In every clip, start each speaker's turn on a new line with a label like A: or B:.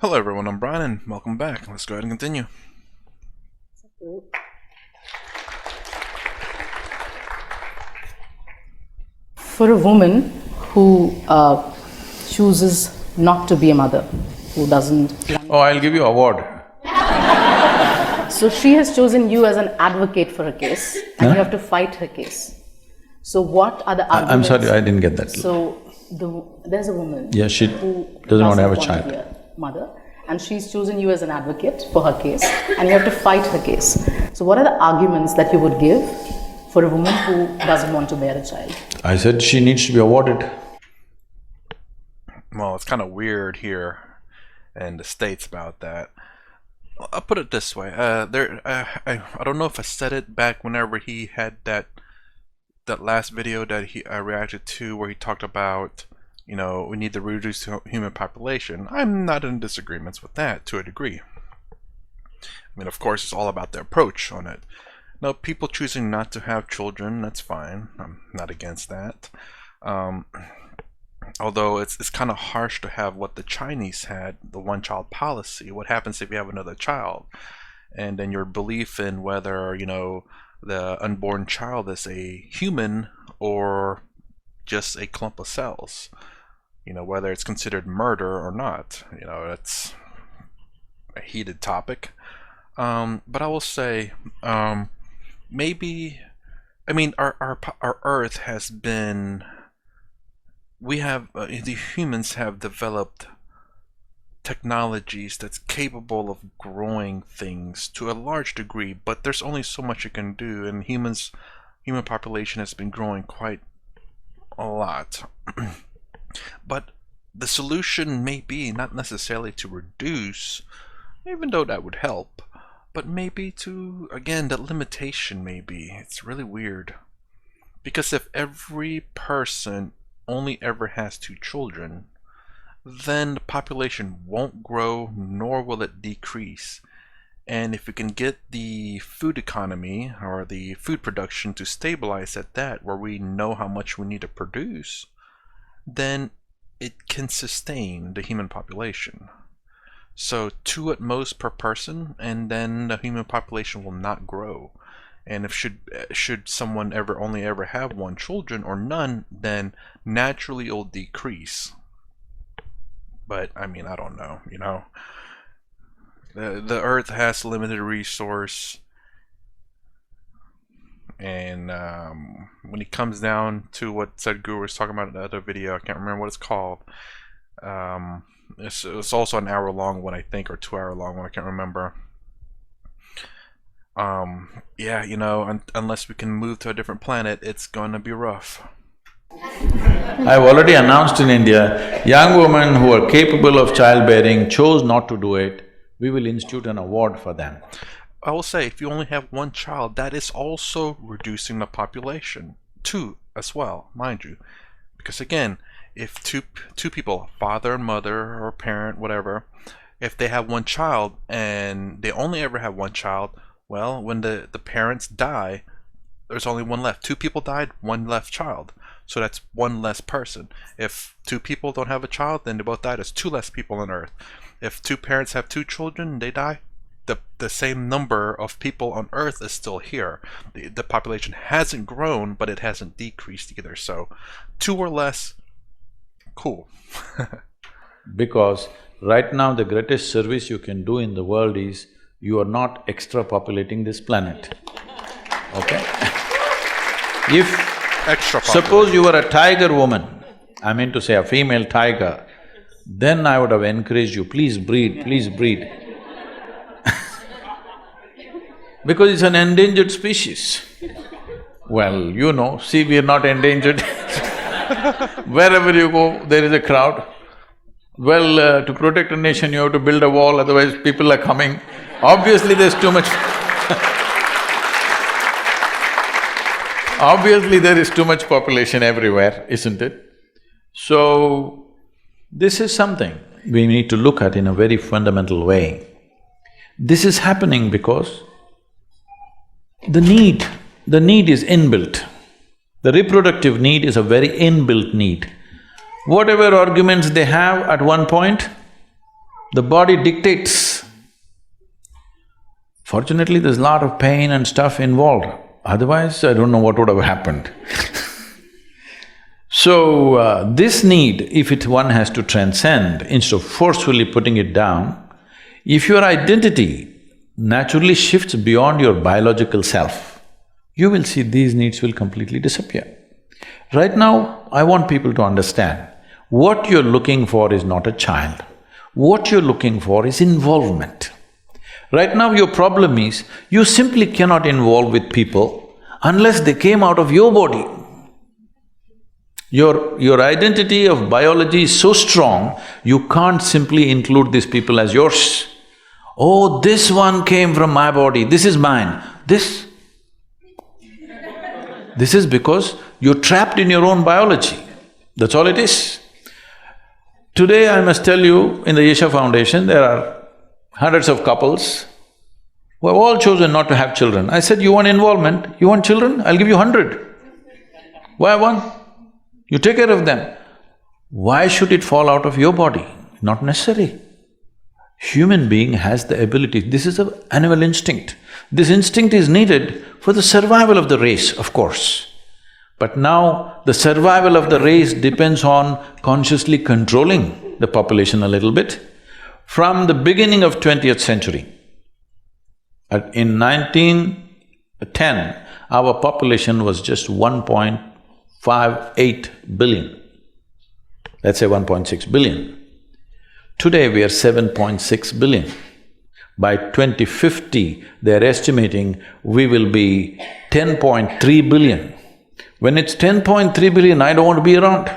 A: Hello everyone, I'm Brian and welcome back. Let's go ahead and continue.
B: For a woman who chooses not to be a mother, who doesn't...
C: Oh, I'll give you an award.
B: So she has chosen you as an advocate for her case, and you have to fight her case. So what are the arguments?
C: I'm sorry, I didn't get that.
B: So there's a woman
C: she
B: who
C: doesn't want to have a
B: want
C: child.
B: be a mother, and she's chosen you as an advocate for her case, and you have to fight her case. So what are the arguments that you would give for a woman who doesn't want to bear a child?
C: I said she needs to be awarded.
A: Well, it's kind of weird here in the States about that. I'll put it this way. I don't know if I said it back whenever he had that last video that I reacted to where he talked about, you know, we need to reduce human population. I'm not in disagreements with that to a degree. I mean, of course, it's all about the approach on it. No, people choosing not to have children, that's fine. I'm not against that. Although it's kind of harsh to have what the Chinese had, the one-child policy. What happens if you have another child? And then your belief in whether, you know, the unborn child is a human or just a clump of cells. You know, whether it's considered murder or not. You know, that's a heated topic. But I will say, maybe, I mean, our Earth has been, the humans have developed technologies that's capable of growing things to a large degree, but there's only so much you can do, and human population has been growing quite a lot. But the solution may be not necessarily to reduce, even though that would help, but maybe to, again, the limitation maybe. It's really weird. Because if every person only ever has 2 children, then the population won't grow, nor will it decrease. And if we can get the food economy or the food production to stabilize at that, where we know how much we need to produce, then it can sustain the human population. So 2 at most per person, and then the human population will not grow. And if should someone only ever have 1 children or none, then naturally it'll decrease. But I mean, I don't know, you know. The Earth has limited resource, and when it comes down to what Sadhguru was talking about in the other video, I can't remember what it's called. It's also an hour long one, I think, or 2 hour long one, I can't remember. Yeah, you know, unless we can move to a different planet, it's gonna be rough.
C: I've already announced in India, young women who are capable of childbearing chose not to do it. We will institute an award for them.
A: I will say, if you only have 1 child, that is also reducing the population. 2 as well, mind you. Because again, if two people, father and mother or parent, whatever, if they have 1 child and they only ever have 1 child, well, when the parents die, there's only 1 left. 2 people died, 1 left child. So that's 1 less person. If 2 people don't have a child, then they both died. There's 2 less people on Earth. If 2 parents have 2 children and they die, the same number of people on Earth is still here. The population hasn't grown, but it hasn't decreased either. So 2 or less, cool.
C: Because right now the greatest service you can do in the world is you are not extra populating this planet, okay? If suppose you were a tiger woman, I mean to say a female tiger, then I would have encouraged you, please breed, please breed. Because it's an endangered species. Well, you know, see, we are not endangered. Wherever you go, there is a crowd. Well, to protect a nation, you have to build a wall, otherwise people are coming. Obviously, there's too much obviously, there is too much population everywhere, isn't it? So, this is something we need to look at in a very fundamental way. This is happening because the need is inbuilt. The reproductive need is a very inbuilt need. Whatever arguments they have at one point, The body dictates. Fortunately, there's a lot of pain and stuff involved. Otherwise, I don't know what would have happened. So, this need, if one has to transcend, instead of forcefully putting it down, if your identity naturally shifts beyond your biological self, you will see these needs will completely disappear. Right now, I want people to understand, what you're looking for is not a child. What you're looking for is involvement. Right now, your problem is, you simply cannot involve with people unless they came out of your body. Your identity of biology is so strong, you can't simply include these people as yours. Oh, this one came from my body, this is mine. This is because you're trapped in your own biology. That's all it is. Today, I must tell you, in the Yesha Foundation, there are hundreds of couples who have all chosen not to have children. I said, you want involvement, you want children, I'll give you 100. Why one? You take care of them. Why should it fall out of your body? Not necessary. Human being has the ability, this is an animal instinct. This instinct is needed for the survival of the race, of course. But now, the survival of the race depends on consciously controlling the population a little bit. From the beginning of 20th century, in 1910, our population was just 1.58 billion. Let's say 1.6 billion. Today we are 7.6 billion. By 2050, they're estimating we will be 10.3 billion. When it's 10.3 billion, I don't want to be around.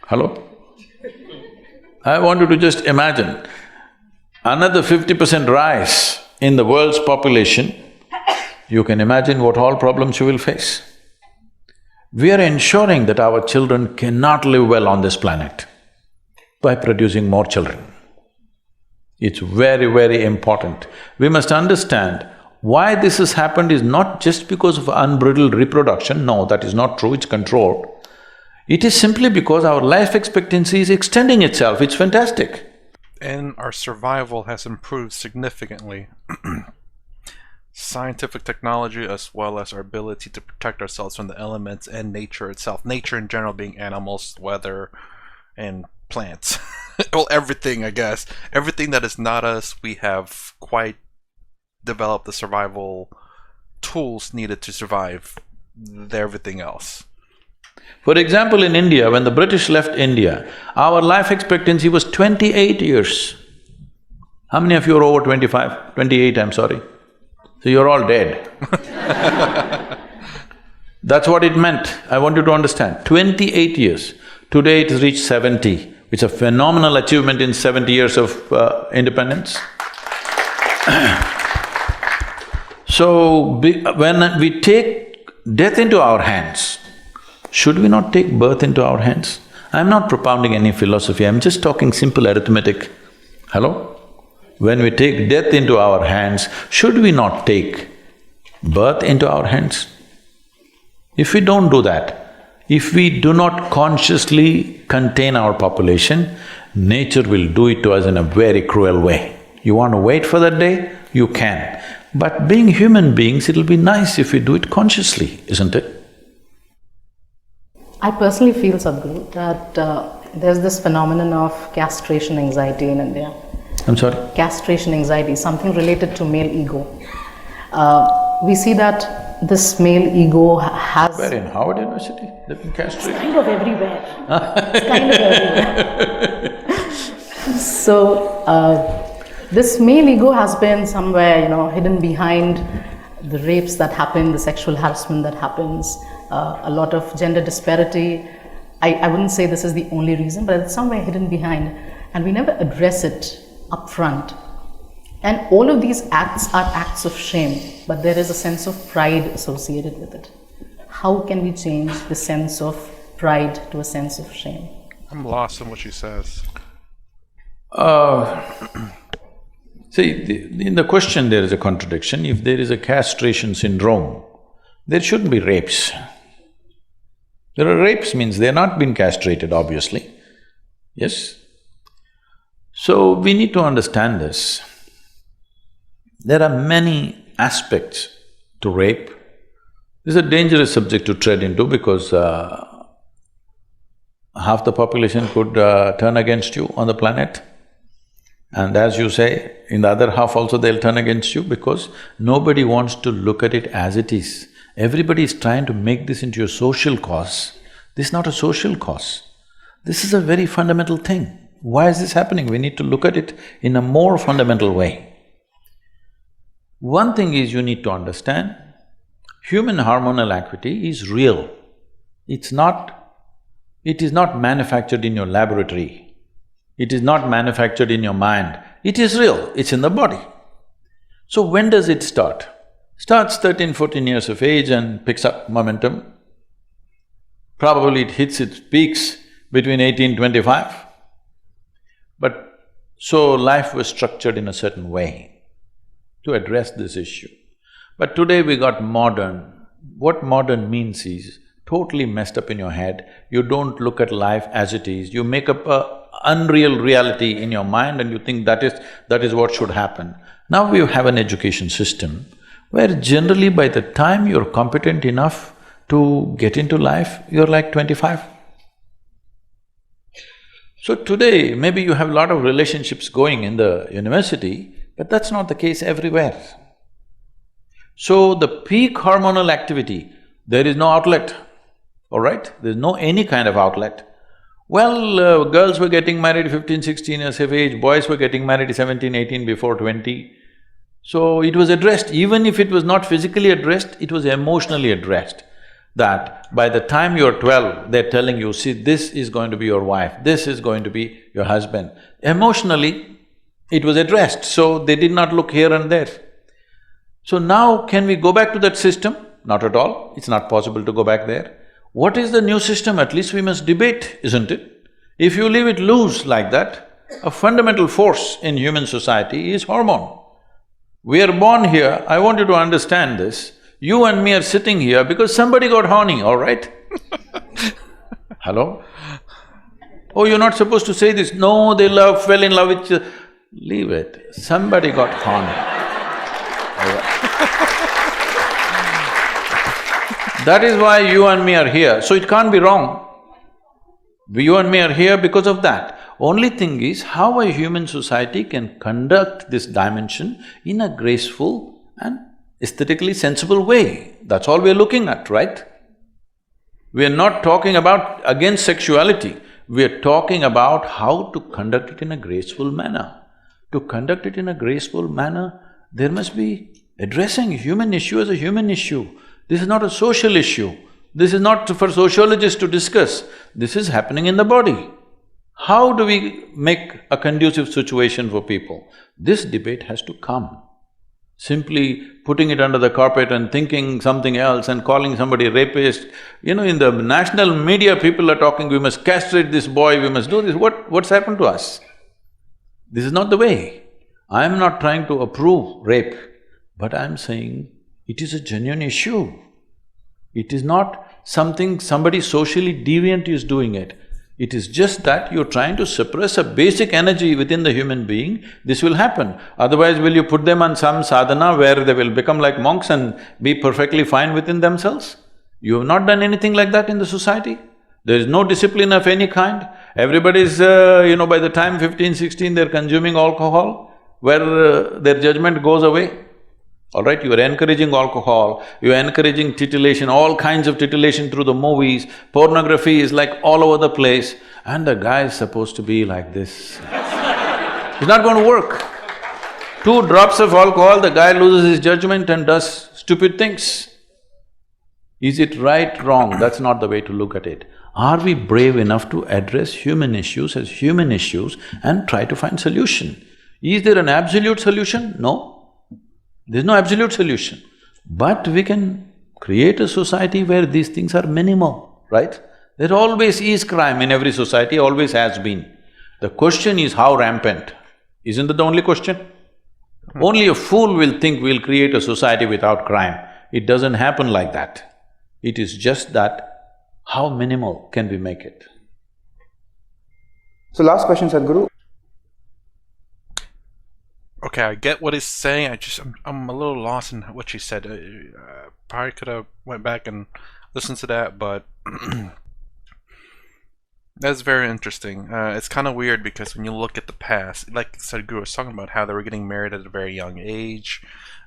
C: Hello? I want you to just imagine, another 50% rise in the world's population, you can imagine what all problems you will face. We are ensuring that our children cannot live well on this planet by producing more children. It's very, very important. We must understand why this has happened is not just because of unbridled reproduction, no, that is not true, it's controlled. It is simply because our life expectancy is extending itself, it's fantastic.
A: And our survival has improved significantly. Scientific technology, as well as our ability to protect ourselves from the elements and nature itself. Nature in general being animals, weather, and plants. Well, everything, I guess. Everything that is not us, we have quite developed the survival tools needed to survive everything else.
C: For example, in India, when the British left India, our life expectancy was 28 years. How many of you are over 25? 28, I'm sorry. So you're all dead. That's what it meant, I want you to understand, 28 years. Today it has reached 70. It's a phenomenal achievement in 70 years of independence. So, when we take death into our hands, should we not take birth into our hands? I'm not propounding any philosophy, I'm just talking simple arithmetic. Hello? When we take death into our hands, should we not take birth into our hands? If we don't do that, if we do not consciously contain our population, nature will do it to us in a very cruel way. You want to wait for that day? You can. But being human beings, it'll be nice if we do it consciously, isn't it?
B: I personally feel, Sadhguru, that there's this phenomenon of castration anxiety in India.
C: I'm sorry?
B: Castration anxiety, something related to male ego. We see that this male ego has…
C: Where, in Harvard University? They've been castrated?
B: Kind of everywhere. It's kind of everywhere. So, this male ego has been somewhere, hidden behind the rapes that happen, the sexual harassment that happens, a lot of gender disparity. I wouldn't say this is the only reason, but it's somewhere hidden behind, and we never address it up front. And all of these acts are acts of shame, but there is a sense of pride associated with it. How can we change the sense of pride to a sense of shame?
A: I'm lost in what she says.
C: See, in the question there is a contradiction. If there is a castration syndrome, there shouldn't be rapes. There are rapes means they're not been castrated, obviously. Yes? So we need to understand this. There are many aspects to rape. This is a dangerous subject to tread into because half the population could turn against you on the planet. And as you say, in the other half also they'll turn against you because nobody wants to look at it as it is. Everybody is trying to make this into a social cause. This is not a social cause. This is a very fundamental thing. Why is this happening? We need to look at it in a more fundamental way. One thing is you need to understand, human hormonal activity is real. It is not manufactured in your laboratory. It is not manufactured in your mind. It is real, it's in the body. So when does it start? Starts 13, 14 years of age and picks up momentum. Probably it hits its peaks between 18, 25. But so life was structured in a certain way to address this issue. But today we got modern. What modern means is totally messed up in your head. You don't look at life as it is. You make up a unreal reality in your mind and you think that is what should happen. Now we have an education system where generally by the time you're competent enough to get into life, you're like 25. So today, maybe you have a lot of relationships going in the university, but that's not the case everywhere. So the peak hormonal activity, there is no outlet, all right? There's no any kind of outlet. Well, girls were getting married 15, 16 years of age, boys were getting married 17, 18, before 20. So it was addressed, even if it was not physically addressed, it was emotionally addressed. That by the time you're 12, they're telling you, see, this is going to be your wife, this is going to be your husband. Emotionally, it was addressed, so they did not look here and there. So now, can we go back to that system? Not at all, it's not possible to go back there. What is the new system? At least we must debate, isn't it? If you leave it loose like that, a fundamental force in human society is hormone. We are born here, I want you to understand this. You and me are sitting here because somebody got horny, all right? Hello? Oh, you're not supposed to say this. No, they fell in love with you. Leave it. Somebody got horny. All right. That is why you and me are here, so it can't be wrong. You and me are here because of that. Only thing is how a human society can conduct this dimension in a graceful and aesthetically sensible way. That's all we're looking at, right? We're not talking about against sexuality, we're talking about how to conduct it in a graceful manner. To conduct it in a graceful manner, there must be addressing human issue as a human issue. This is not a social issue. This is not for sociologists to discuss. This is happening in the body. How do we make a conducive situation for people? This debate has to come. Simply putting it under the carpet and thinking something else and calling somebody rapist, in the national media people are talking, we must castrate this boy, we must do this, what's happened to us? This is not the way. I'm not trying to approve rape, but I'm saying it is a genuine issue. It is not something somebody socially deviant is doing it. It is just that you're trying to suppress a basic energy within the human being, this will happen. Otherwise, will you put them on some sadhana where they will become like monks and be perfectly fine within themselves? You have not done anything like that in the society. There is no discipline of any kind. Everybody's, by the time 15, 16, they're consuming alcohol, where their judgment goes away. All right, you are encouraging alcohol, you are encouraging titillation, all kinds of titillation through the movies, pornography is like all over the place, and the guy is supposed to be like this. It's not going to work. 2 drops of alcohol, the guy loses his judgment and does stupid things. Is it right, wrong? That's not the way to look at it. Are we brave enough to address human issues as human issues and try to find solution? Is there an absolute solution? No. There's no absolute solution. But we can create a society where these things are minimal, right? There always is crime in every society, always has been. The question is how rampant. Isn't that the only question? Only a fool will think we'll create a society without crime. It doesn't happen like that. It is just that how minimal can we make it?
D: So last question, Sadhguru.
A: okay, I get what he's saying. I'm a little lost in what she said. Probably could have went back and listened to that, but that's very interesting. It's kind of weird because when you look at the past, like Sadhguru was talking about how they were getting married at a very young age.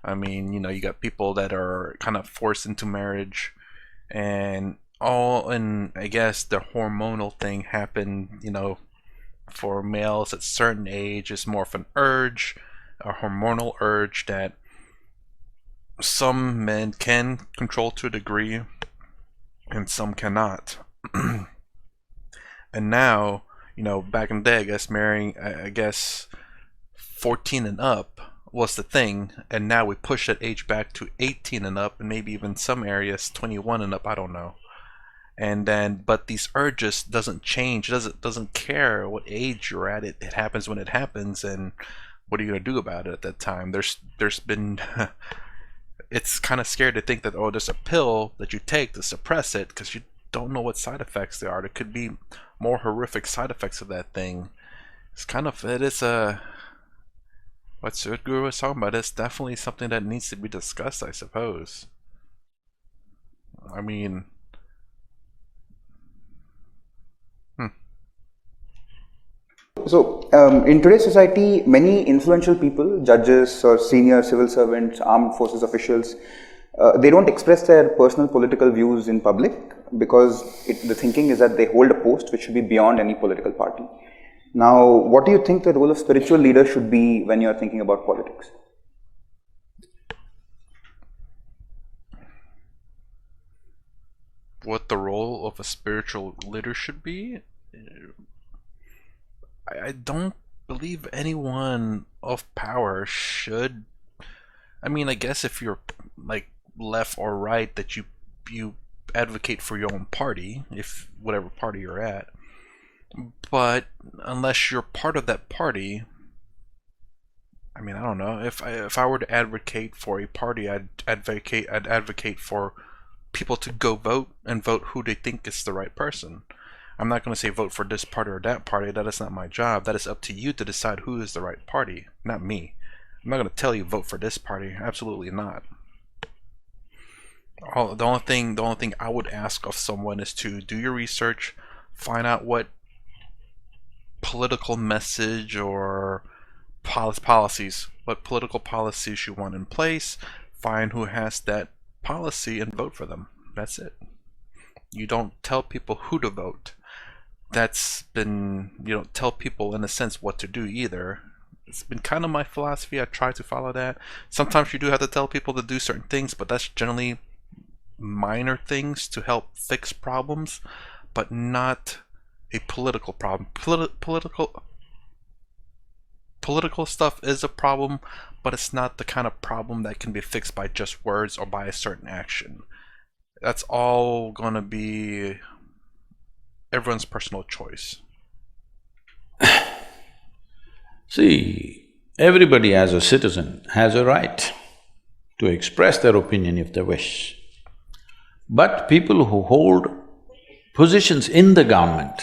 A: I mean, you got people that are kind of forced into marriage, and I guess the hormonal thing happened, for males at certain age is more of an urge, a hormonal urge that some men can control to a degree and some cannot. And now, back in the day, I guess marrying, I guess 14 and up was the thing, and now we push that age back to 18 and up, and maybe even some areas 21 and up, I don't know. And then, but these urges doesn't change, doesn't care what age you're at, it happens when it happens, and what are you gonna do about it at that time? There's been it's kind of scary to think that, oh, there's a pill that you take to suppress it, because you don't know what side effects there are. There could be more horrific side effects of that thing. It is a, what Sadhguru was talking about, it's definitely something that needs to be discussed, I suppose. I mean,
D: So, in today's society, many influential people, judges or senior civil servants, armed forces officials, they don't express their personal political views in public because the thinking is that they hold a post which should be beyond any political party. Now, what do you think the role of spiritual leaders should be when you are thinking about politics?
A: what the role of a spiritual leader should be? I don't believe anyone of power should. I mean, I guess if you're like left or right, that you advocate for your own party, if whatever party you're at. But unless you're part of that party, I mean, I don't know. If I were to advocate for a party, I'd advocate for people to go vote and vote who they think is the right person. I'm not going to say vote for this party or that party. That is not my job. That is up to you to decide who is the right party, not me. I'm not going to tell you vote for this party. Absolutely not. The only thing I would ask of someone is to do your research, find out what political message or what political policies you want in place, find who has that policy and vote for them. That's it. You don't tell people who to vote. You don't tell people in a sense what to do either. It's been kind of my philosophy. I try to follow that. Sometimes you do have to tell people to do certain things, but that's generally minor things to help fix problems, but not a political problem. Political stuff is a problem, but it's not the kind of problem that can be fixed by just words or by a certain action. That's all gonna be everyone's personal choice.
C: See, everybody as a citizen has a right to express their opinion if they wish. But people who hold positions in the government,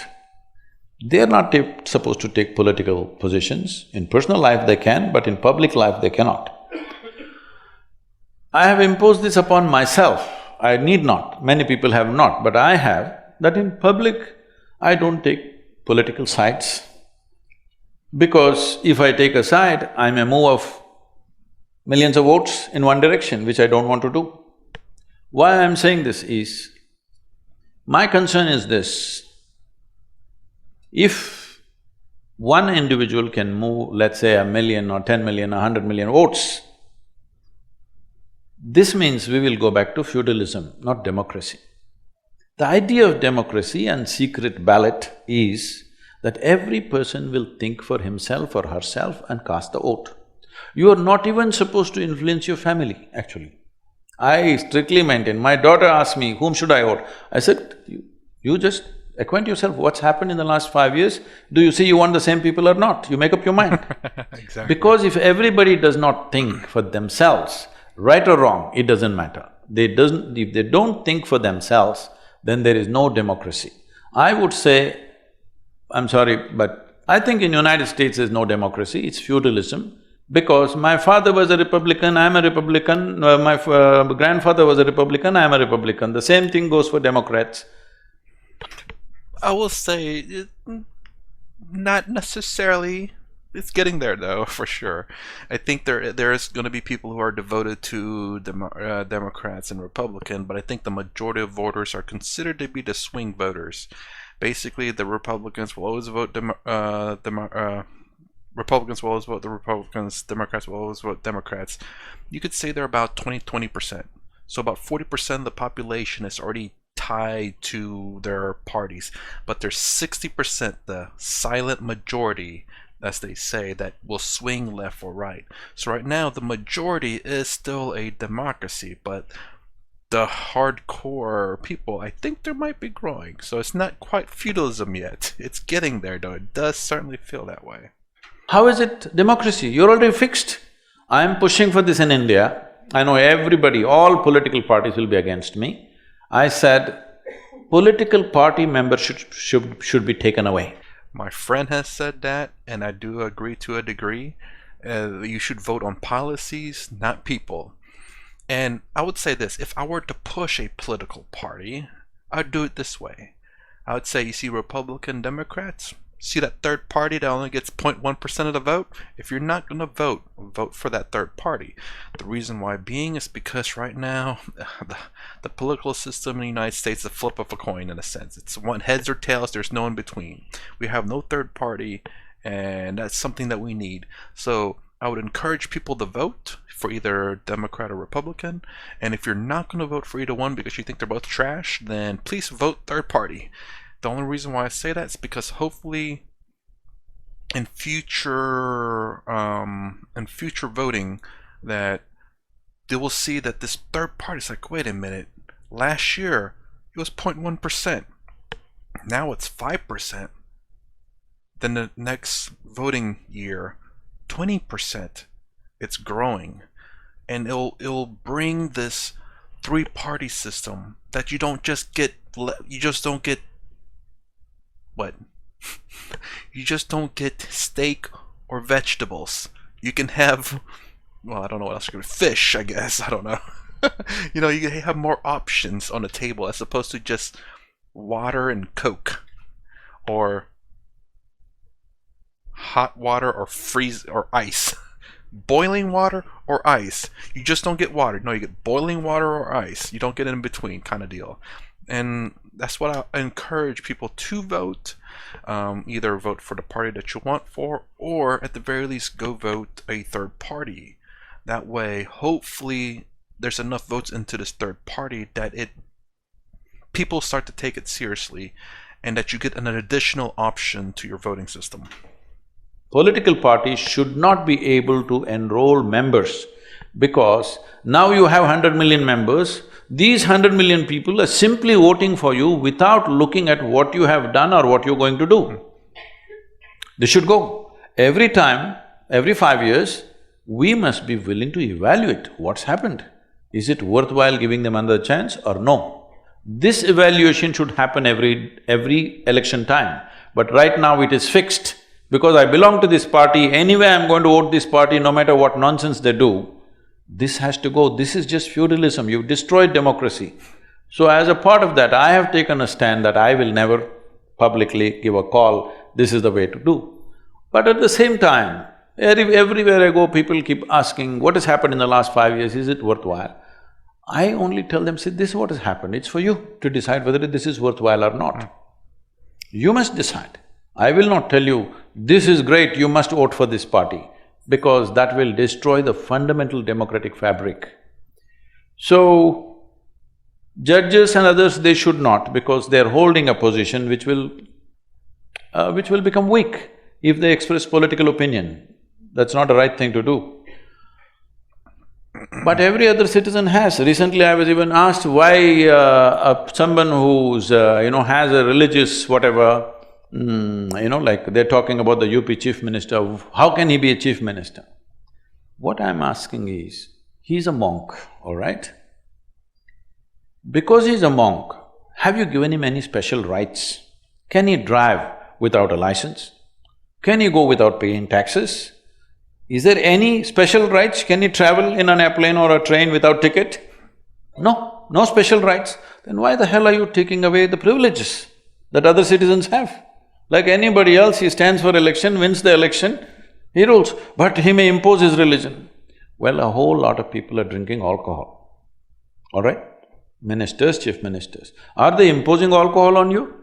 C: they're not supposed to take political positions. In personal life they can, but in public life they cannot. I have imposed this upon myself. I need not, many people have not, but I have, that in public I don't take political sides. Because if I take a side, I may move off millions of votes in one direction, which I don't want to do. Why I'm saying this is, my concern is this: if one individual can move, let's say, 1 million or 10 million or 100 million votes, this means we will go back to feudalism, not democracy. The idea of democracy and secret ballot is that every person will think for himself or herself and cast the vote. You are not even supposed to influence your family, actually. I strictly maintain, my daughter asked me, whom should I vote? I said, you just acquaint yourself what's happened in the last 5 years. Do you see you want the same people or not? You make up your mind.
A: Exactly.
C: Because if everybody does not think for themselves, right or wrong, it doesn't matter. If they don't think for themselves, then there is no democracy. I would say, I'm sorry, but I think in United States there's no democracy, it's feudalism. Because my father was a Republican, I'm a Republican, my grandfather was a Republican, I'm a Republican. The same thing goes for Democrats.
A: I will say, not necessarily. It's getting there, though, for sure. I think there is going to be people who are devoted to Democrats and Republican, but I think the majority of voters are considered to be the swing voters. Basically, the Republicans will always vote Republicans will always vote the Republicans, Democrats will always vote Democrats. You could say they're about 20%. So about 40% of the population is already tied to their parties. But there's 60%, the silent majority, as they say, that will swing left or right. So right now, the majority is still a democracy, but the hardcore people, I think there might be growing. So it's not quite feudalism yet. It's getting there, though. It does certainly feel that way.
C: How is it democracy? You're already fixed. I'm pushing for this in India. I know everybody, all political parties will be against me. I said, political party membership should be taken away.
A: My friend has said that, and I do agree to a degree. You should vote on policies, not people. And I would say this, if I were to push a political party, I'd do it this way. I would say, you see Republican Democrats? See that third party that only gets 0.1% of the vote? If you're not going to vote, vote for that third party. The reason why being is because right now, the political system in the United States is a flip of a coin in a sense. It's one heads or tails, there's no in between. We have no third party, and that's something that we need. So I would encourage people to vote for either Democrat or Republican, and if you're not going to vote for either one because you think they're both trash, then please vote third party. The only reason why I say that is because hopefully in future voting that they will see that this third party is like, wait a minute, last year it was 0.1%, now it's 5%, then the next voting year 20%. It's growing, and it'll bring this three-party system that you just don't get what? You just don't get steak or vegetables. You can have, well, I don't know what else you can, fish, I guess, I don't know. You know, you have more options on the table as opposed to just water and Coke, or hot water or freeze or ice. Boiling water or ice. You just don't get water. No, you get boiling water or ice. You don't get in between kind of deal. And that's what I encourage people to vote. Either vote for the party that you want for, or at the very least go vote a third party. That way, hopefully, there's enough votes into this third party that people start to take it seriously, and that you get an additional option to your voting system.
C: Political parties should not be able to enroll members, because now you have 100 million members. These 100 million people are simply voting for you without looking at what you have done or what you're going to do. They should go. Every time, every 5 years, we must be willing to evaluate what's happened. Is it worthwhile giving them another chance or no? This evaluation should happen every election time. But right now it is fixed. Because I belong to this party, anyway I'm going to vote this party no matter what nonsense they do. This has to go. This is just feudalism. You've destroyed democracy. So as a part of that, I have taken a stand that I will never publicly give a call, this is the way to do. But at the same time, everywhere I go, people keep asking, what has happened in the last 5 years, is it worthwhile? I only tell them, see, this is what has happened, it's for you to decide whether this is worthwhile or not. You must decide. I will not tell you, this is great, you must vote for this party, because that will destroy the fundamental democratic fabric. So, judges and others, they should not, because they're holding a position which will become weak if they express political opinion. That's not the right thing to do. But every other citizen has. Recently I was even asked why someone who's has a religious whatever, like they're talking about the UP chief minister, how can he be a chief minister? What I'm asking is, he's a monk, all right? Because he's a monk, have you given him any special rights? Can he drive without a license? Can he go without paying taxes? Is there any special rights? Can you travel in an airplane or a train without ticket? No, no special rights. Then why the hell are you taking away the privileges that other citizens have? Like anybody else, he stands for election, wins the election, he rules, but he may impose his religion. Well, a whole lot of people are drinking alcohol, all right? Ministers, chief ministers. Are they imposing alcohol on you?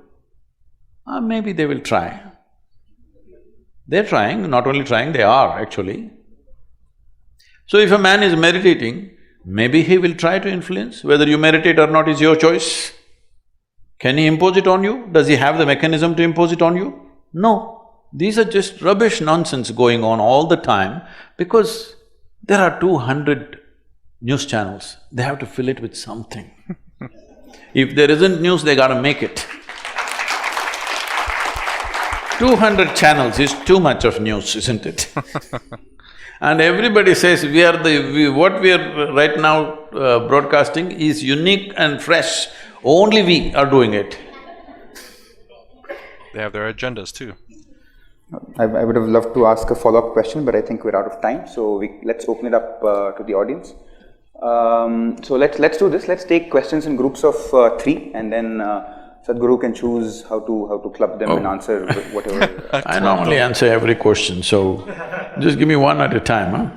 C: Maybe they will try. They're trying, not only trying, they are actually. So if a man is meditating, maybe he will try to influence. Whether you meditate or not is your choice. Can he impose it on you? Does he have the mechanism to impose it on you? No. These are just rubbish nonsense going on all the time because there are 200 news channels. They have to fill it with something. If there isn't news, they gotta make it. 200 channels is too much of news, isn't it? And everybody says what we are right now broadcasting is unique and fresh, only we are doing it.
A: They have their agendas too.
D: I would have loved to ask a follow-up question, but I think we're out of time, so let's open it up to the audience. So let's do this. Let's take questions in groups of 3, and then Sadhguru can choose how to club them and answer whatever.
C: I normally answer every question, so just give me one at a time, huh?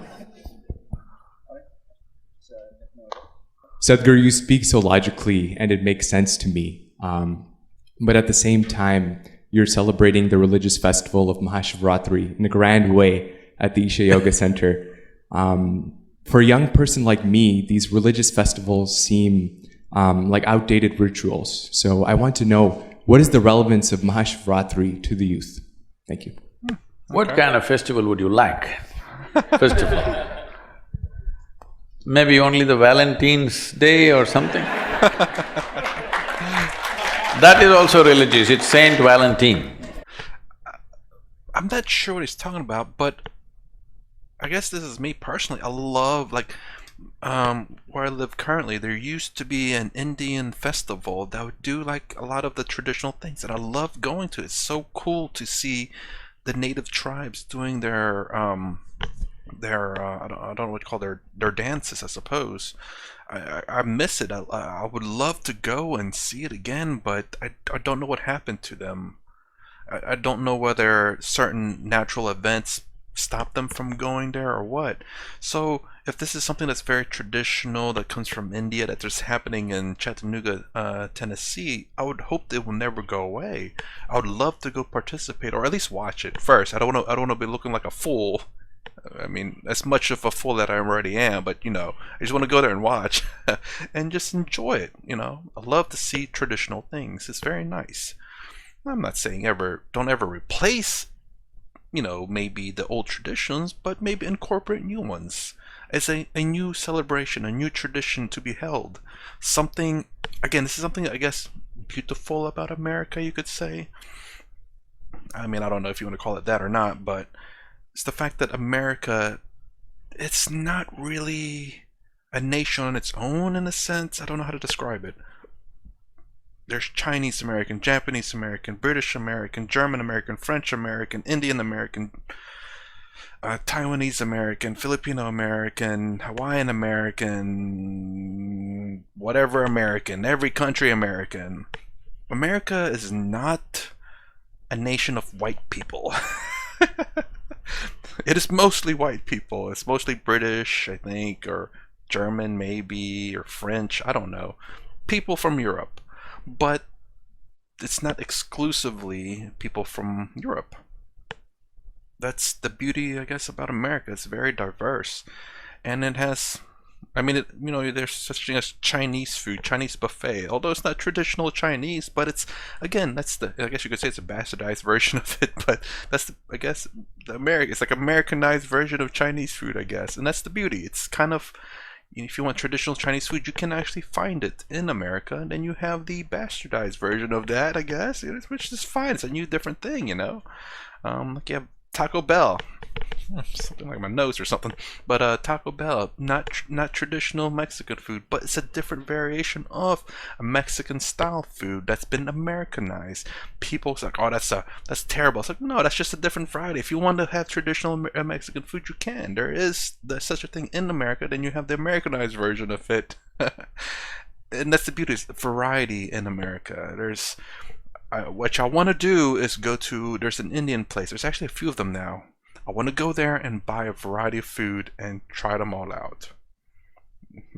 E: Sadhguru, you speak so logically and it makes sense to me. But at the same time, you're celebrating the religious festival of Mahashivratri in a grand way at the Isha Yoga Center. For a young person like me, these religious festivals seem like outdated rituals. So I want to know, what is the relevance of Mahashivratri to the youth? Thank you.
C: What kind of festival would you like? Festival? Maybe only the Valentine's Day or something? That is also religious, it's Saint Valentine.
A: I'm not sure what he's talking about, but I guess this is me personally. I love, like, where I live currently, there used to be an Indian festival that would do like a lot of the traditional things that I love going to. It's so cool to see the native tribes doing their I don't know what you call their dances, I suppose. I miss it. I would love to go and see it again, but I don't know what happened to them. I don't know whether certain natural events stop them from going there or what. So if this is something that's very traditional, that comes from India, that is happening in Chattanooga, Tennessee, I would hope it will never go away. I would love to go participate, or at least watch it first. I don't want to be looking like a fool. I mean, as much of a fool that I already am, but you know, I just want to go there and watch and just enjoy it. You know, I love to see traditional things. It's very nice. I'm not saying don't ever replace, you know, maybe the old traditions, but maybe incorporate new ones as a new celebration, a new tradition to be held. Something, again, this is something, I guess, beautiful about America, you could say. I mean, I don't know if you want to call it that or not, but it's the fact that America, it's not really a nation on its own in a sense. I don't know how to describe it. There's Chinese American, Japanese American, British American, German American, French American, Indian American, Taiwanese American, Filipino American, Hawaiian American, whatever American, every country American. America is not a nation of white people. It is mostly white people. It's mostly British, I think, or German maybe, or French, I don't know. People from Europe. But it's not exclusively people from Europe. That's the beauty, I guess, about America. It's very diverse. And it has, I mean, you know, there's such thing as Chinese food, Chinese buffet. Although it's not traditional Chinese, but it's, again, that's the, I guess you could say it's a bastardized version of it, but that's, I guess, it's like Americanized version of Chinese food, I guess. And that's the beauty. It's kind of, if you want traditional Chinese food, you can actually find it in America, and then you have the bastardized version of that, I guess, which is fine. It's a new, different thing, you know. Like you have Taco Bell. Something like my nose or something. But Taco Bell, not traditional Mexican food, but it's a different variation of a Mexican style food that's been Americanized. People's like, oh, that's terrible. It's like, no, that's just a different variety. If you want to have traditional Mexican food, you can. There's such a thing in America. Then you have the Americanized version of it. And that's the beauty, is the variety in America. What I want to do is go to, there's an Indian place. There's actually a few of them now. I want to go there and buy a variety of food and try them all out.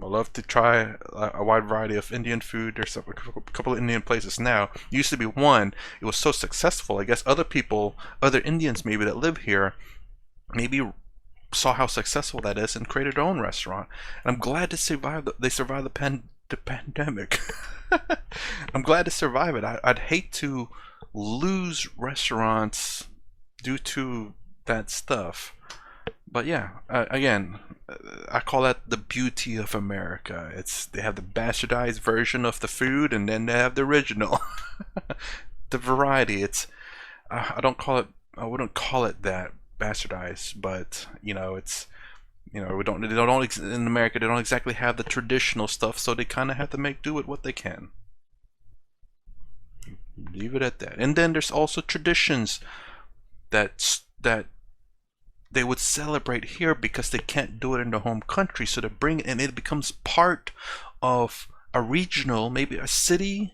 A: I love to try a wide variety of Indian food. There's a couple of Indian places now. Used to be one. It was so successful. I guess other Indians maybe that live here, maybe saw how successful that is and created their own restaurant. And I'm glad they survived the pandemic. I'm glad to survive it. I'd hate to lose restaurants due to that stuff. But yeah, again, I call that the beauty of America. They have the bastardized version of the food, and then they have the original. The variety. I wouldn't call it that, bastardized, but in America they don't exactly have the traditional stuff, so they kind of have to make do with what they can. Leave it at that. And then there's also traditions that they would celebrate here because they can't do it in their home country, so they bring it, and it becomes part of a regional, maybe a city,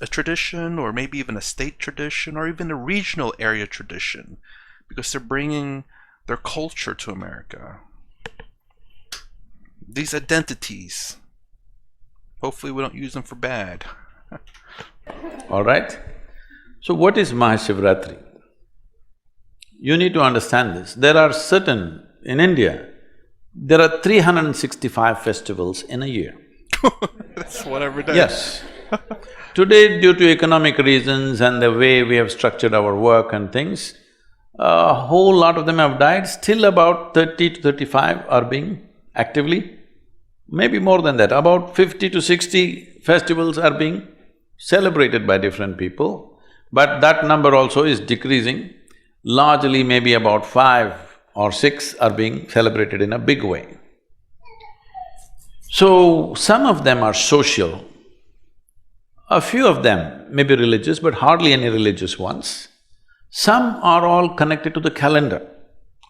A: a tradition, or maybe even a state tradition, or even a regional area tradition, because they're bringing their culture to America. These identities, hopefully we don't use them for bad.
C: All right? So what is Mahashivratri? You need to understand this. In India, there are 365 festivals in a year.
A: That's one every day.
C: Yes. Today, due to economic reasons and the way we have structured our work and things, a whole lot of them have died. Still about 30 to 35 are being actively, maybe more than that, about 50 to 60 festivals are being celebrated by different people, but that number also is decreasing. Largely maybe about 5 or 6 are being celebrated in a big way. So, some of them are social, a few of them may be religious, but hardly any religious ones. Some are all connected to the calendar.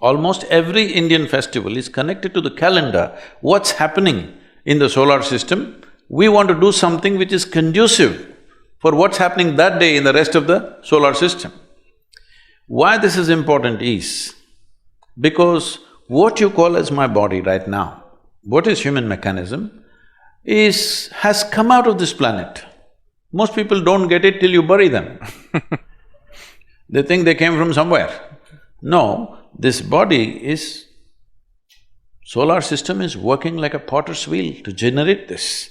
C: Almost every Indian festival is connected to the calendar. What's happening in the solar system? We want to do something which is conducive for what's happening that day in the rest of the solar system. Why this is important is because what you call as my body right now, what is human mechanism, has come out of this planet. Most people don't get it till you bury them. They think they came from somewhere. No, this body is… solar system is working like a potter's wheel to generate this.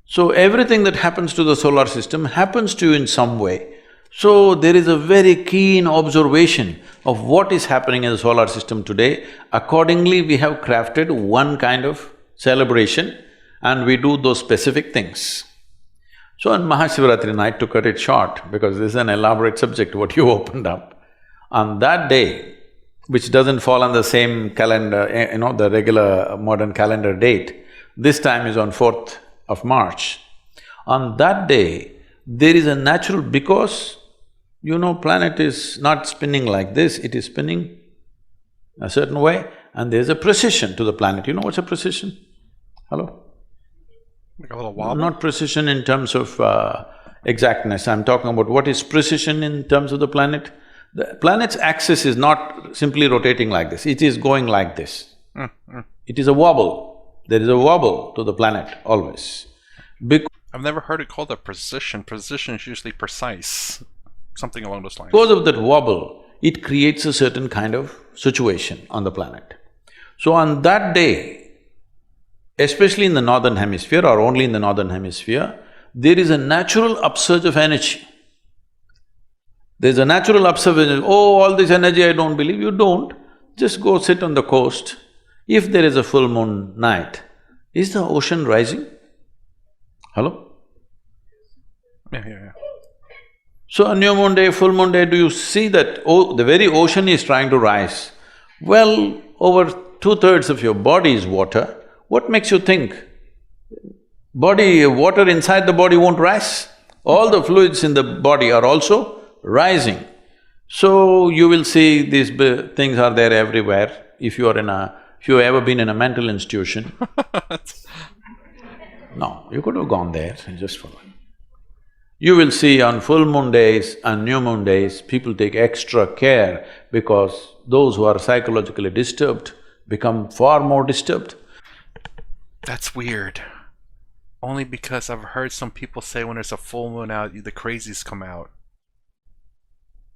C: So everything that happens to the solar system happens to you in some way. So there is a very keen observation of what is happening in the solar system today. Accordingly, we have crafted one kind of celebration and we do those specific things. So on Mahashivratri night, to cut it short, because this is an elaborate subject what you opened up, on that day, which doesn't fall on the same calendar, the regular modern calendar date, this time is on 4th of March. On that day, there is a natural… because planet is not spinning like this, it is spinning a certain way, and there's a precision to the planet. You know what's a precision? Hello?
A: Like a little wobble?
C: Not precision in terms of exactness, I'm talking about what is precision in terms of the planet. The planet's axis is not simply rotating like this, it is going like this. It is a wobble, there is a wobble to the planet always.
A: I've never heard it called a precision. Precision is usually precise, something along those lines.
C: Because of that wobble, it creates a certain kind of situation on the planet. So on that day, especially in the northern hemisphere or only in the northern hemisphere, there is a natural upsurge of energy. There's a natural upsurge of… oh, all this energy I don't believe, you don't. Just go sit on the coast. If there is a full moon night, is the ocean rising? Hello?
A: Yeah.
C: So on new moon day, full moon day, do you see that the very ocean is trying to rise? Well, over 2/3 of your body is water. What makes you think water inside the body won't rise? All the fluids in the body are also rising. So you will see these things are there everywhere. If you've ever been in a mental institution, no, you could have gone there just for one. You will see on full moon days and new moon days, people take extra care because those who are psychologically disturbed become far more disturbed.
A: That's weird. Only because I've heard some people say when there's a full moon out, the crazies come out.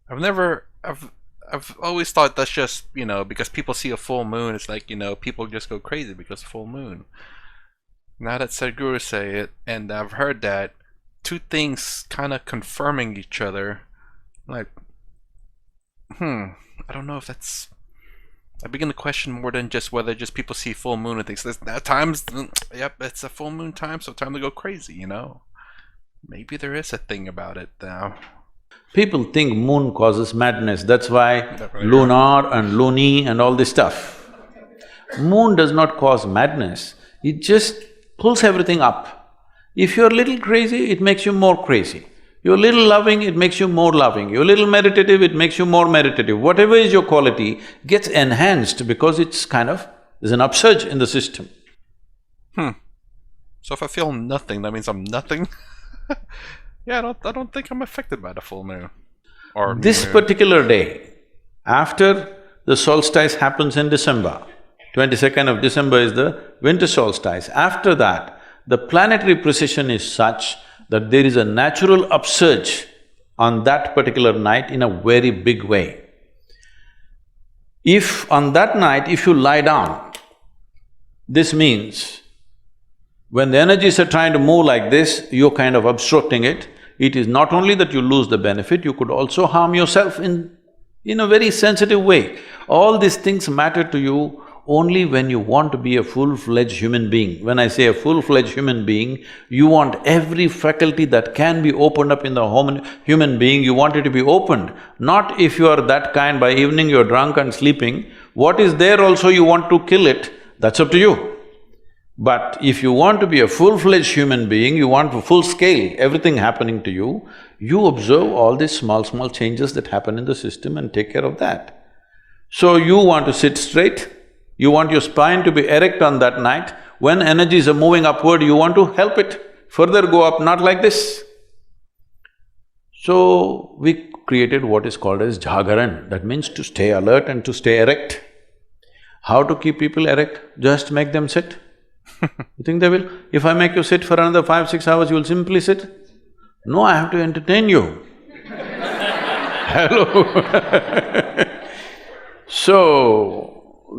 A: I've always thought that's just, because people see a full moon, it's like, people just go crazy because full moon. Now that Sadhguru say it, and I've heard that, two things kind of confirming each other, like, I don't know if that's... I begin to question more than just whether just people see full moon and things. At times, yep, it's a full moon time, so time to go crazy, Maybe there is a thing about it now.
C: People think moon causes madness, that's why lunar and loony and all this stuff. Moon does not cause madness, it just pulls everything up. If you're a little crazy, it makes you more crazy. You're a little loving, it makes you more loving. You're a little meditative, it makes you more meditative. Whatever is your quality gets enhanced because there's an upsurge in the system.
A: So if I feel nothing, that means I'm nothing? Yeah, I don't think I'm affected by the full moon. Or
C: This
A: moon.
C: particular day, after the solstice happens in December, 22nd of December is the winter solstice. After that, the planetary precession is such that there is a natural upsurge on that particular night in a very big way. If on that night, if you lie down, this means when the energies are trying to move like this, you're kind of obstructing it. It is not only that you lose the benefit, you could also harm yourself in a very sensitive way. All these things matter to you only when you want to be a full-fledged human being. When I say a full-fledged human being, you want every faculty that can be opened up in the human being, you want it to be opened. Not if you are that kind, by evening you're drunk and sleeping, what is there also you want to kill it, that's up to you. But if you want to be a full-fledged human being, you want to full scale, everything happening to you, you observe all these small changes that happen in the system and take care of that. So you want to sit straight, you want your spine to be erect on that night. When energies are moving upward, you want to help it further go up, not like this. So we created what is called as jagaran, that means to stay alert and to stay erect. How to keep people erect? Just make them sit. You think they will? If I make you sit for another 5-6 hours, you will simply sit? No, I have to entertain you. Hello. So,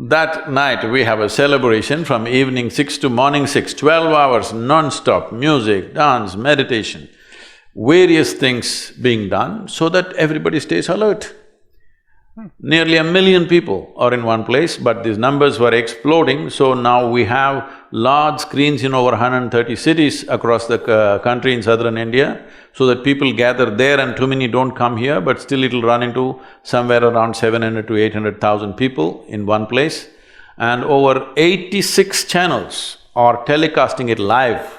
C: that night we have a celebration from evening 6 to morning 6, 12 hours non-stop, music, dance, meditation, various things being done so that everybody stays alert. Nearly 1 million people are in one place, but these numbers were exploding, so now we have large screens in over 130 cities across the country in southern India, so that people gather there and too many don't come here, but still it'll run into somewhere around 700 to 800,000 people in one place. And over 86 channels are telecasting it live.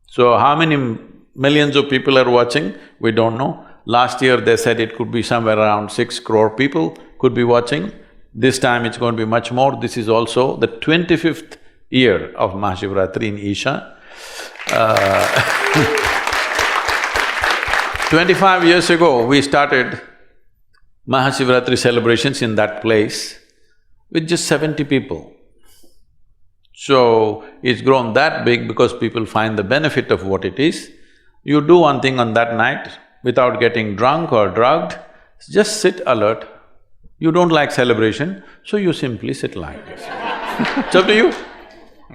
C: So how many millions of people are watching, we don't know. Last year they said it could be somewhere around 6 crore people could be watching. This time it's going to be much more. This is also the 25th year of Mahashivratri in Isha. 25 years ago, we started Mahashivratri celebrations in that place with just 70 people. So, it's grown that big because people find the benefit of what it is. You do one thing on that night, without getting drunk or drugged, just sit alert. You don't like celebration, so you simply sit like this. It's up to you.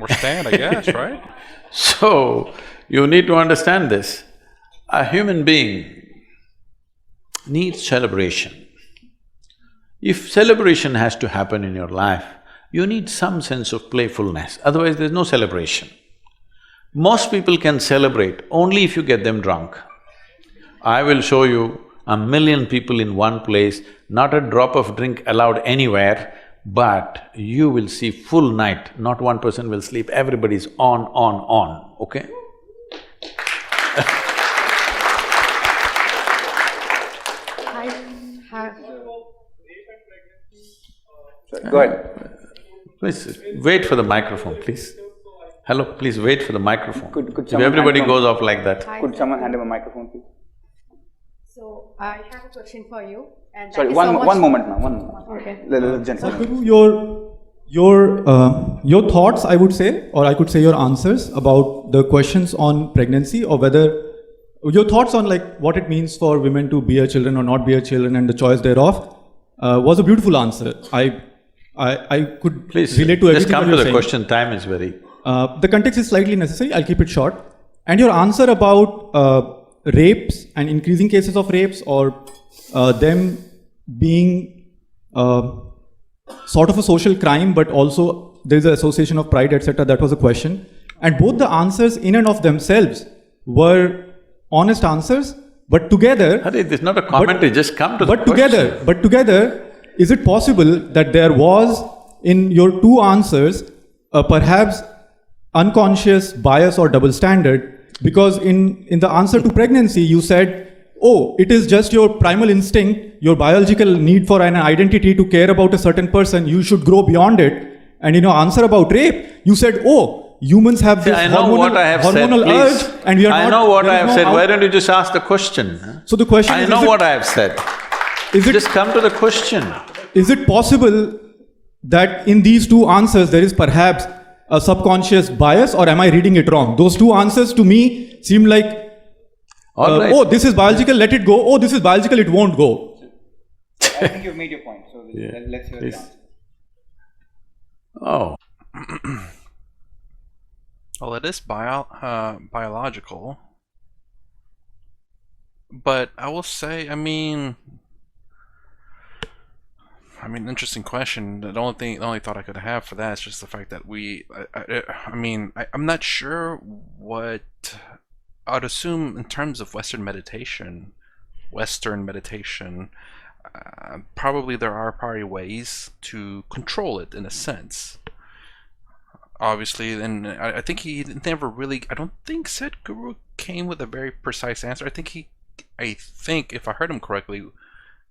A: Or stand, I guess, right?
C: So, you need to understand this. A human being needs celebration. If celebration has to happen in your life, you need some sense of playfulness, otherwise there's no celebration. Most people can celebrate only if you get them drunk. I will show you 1,000,000 people in one place, not a drop of drink allowed anywhere, but you will see full night, not one person will sleep, everybody's on, okay?
D: Sorry, go ahead.
C: Please, wait for the microphone, please. Hello, please wait for the microphone.
D: Could
C: If
D: someone
C: everybody
D: hand him-
C: goes off like that.
D: Could someone hand him a microphone, please?
F: So I have a question for you. And
D: Sorry,
F: thank you so much.
D: one moment, ma'am, one moment.
F: Okay.
D: Gentlemen.
G: Sadhguru, your thoughts, I would say, or I could say your answers about the questions on pregnancy, or whether your thoughts on like what it means for women to bear children or not bear children and the choice thereof, was a beautiful answer. I could
C: Please,
G: relate to everything
C: just come
G: that
C: to
G: you're
C: the
G: saying.
C: question, time is very…
G: The context is slightly necessary, I'll keep it short. And your answer about rapes and increasing cases of rapes, or them being sort of a social crime, but also there's an association of pride, etc. That was a question. And both the answers in and of themselves were honest answers, but together…
C: Hare, this is not a commentary, just come to the question.
G: But together, is it possible that there was in your two answers perhaps unconscious bias or double standard? Because in the answer to pregnancy, you said, oh, it is just your primal instinct, your biological need for an identity to care about a certain person, you should grow beyond it. And in your answer about rape, you said, oh, humans have this
C: I know what I have said,
G: hormonal
C: please.
G: urge, and we are not…
C: I know what I
G: there is
C: have
G: no
C: said,
G: out-
C: why don't you just ask the question?
G: So the question
C: I
G: is,
C: know what I have said.
G: is it
C: Just come to the question.
G: Is it possible that in these two answers there is perhaps a subconscious bias, or am I reading it wrong? Those two answers to me seem like,
C: All right.
G: oh, this is biological, let it go. Oh, this is biological, it won't go.
D: I think you've made your point, so let's hear the
C: Please.
D: answer.
C: Oh,
A: Well, it is biological, but I will say, I mean, interesting question. The only thought I could have for that is just the fact that I'm not sure what I'd assume in terms of Western meditation. Probably there are probably ways to control it in a sense. Obviously, and I think he never really. I don't think Sadhguru came with a very precise answer. I think if I heard him correctly,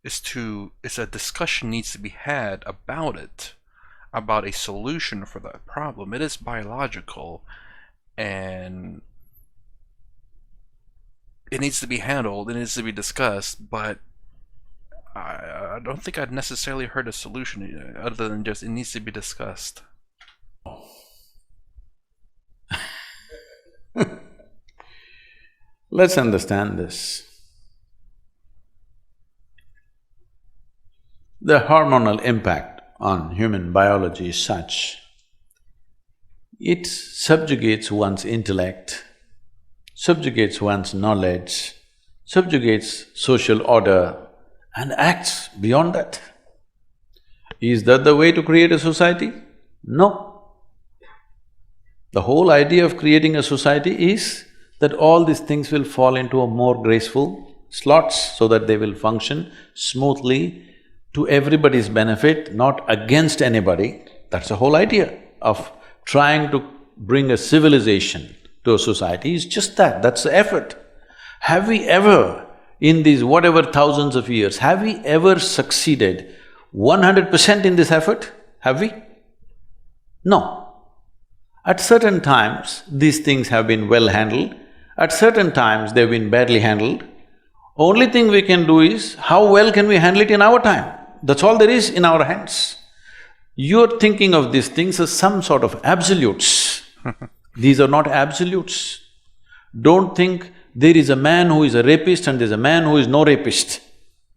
A: is a discussion needs to be had about it, about a solution for that problem. It is biological, and it needs to be handled. It needs to be discussed, but I don't think I'd necessarily heard a solution other than just it needs to be discussed.
C: let's understand this. The hormonal impact on human biology is such, it subjugates one's intellect, subjugates one's knowledge, subjugates social order, and acts beyond that. Is that the way to create a society? No. The whole idea of creating a society is that all these things will fall into a more graceful slots so that they will function smoothly to everybody's benefit, not against anybody. That's the whole idea of trying to bring a civilization to a society, is just that, that's the effort. Have we ever, in these whatever thousands of years, have we ever succeeded 100% in this effort? Have we? No. At certain times, these things have been well handled, at certain times they've been badly handled. Only thing we can do is, how well can we handle it in our time? That's all there is in our hands. You're thinking of these things as some sort of absolutes. These are not absolutes. Don't think there is a man who is a rapist and there's a man who is no rapist.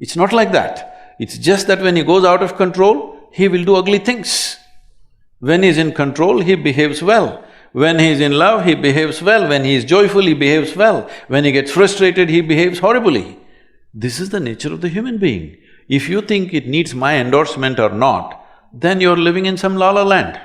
C: It's not like that. It's just that when he goes out of control, he will do ugly things. When he's in control, he behaves well. When he's in love, he behaves well. When he is joyful, he behaves well. When he gets frustrated, he behaves horribly. This is the nature of the human being. If you think it needs my endorsement or not, then you're living in some la-la land.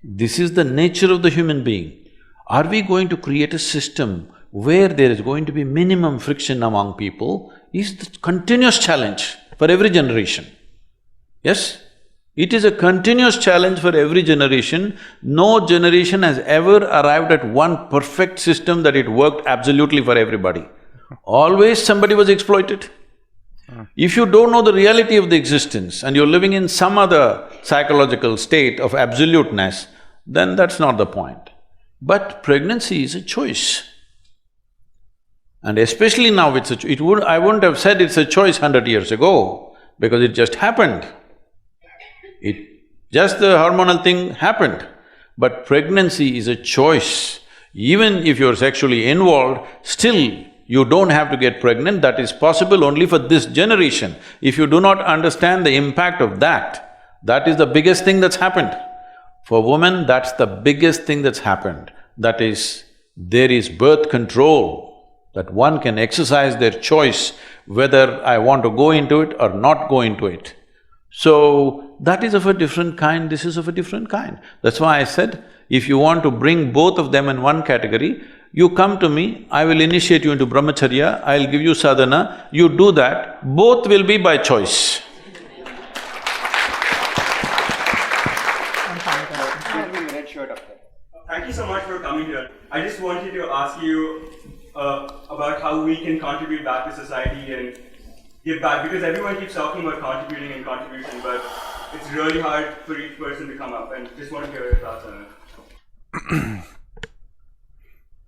C: This is the nature of the human being. Are we going to create a system where there is going to be minimum friction among people is the continuous challenge for every generation. Yes? It is a continuous challenge for every generation. No generation has ever arrived at one perfect system that it worked absolutely for everybody. Always somebody was exploited. If you don't know the reality of the existence and you're living in some other psychological state of absoluteness, then that's not the point. But pregnancy is a choice. And especially now I wouldn't have said it's a choice 100 years ago, because it just happened. Just the hormonal thing happened. But pregnancy is a choice. Even if you're sexually involved, still you don't have to get pregnant. That is possible only for this generation. If you do not understand the impact of that, that is the biggest thing that's happened. For women, that's the biggest thing that's happened. That is, there is birth control, that one can exercise their choice whether I want to go into it or not go into it. So, that is of a different kind, this is of a different kind. That's why I said, if you want to bring both of them in one category, you come to me, I will initiate you into brahmacharya, I'll give you sadhana, you do that, both will be by choice.
H: Thank you so much for coming here. I just wanted to ask you about how we can contribute back to society and give back, because everyone keeps talking about contributing and contribution, but it's really hard for each person to come up, and just want to hear your thoughts on it.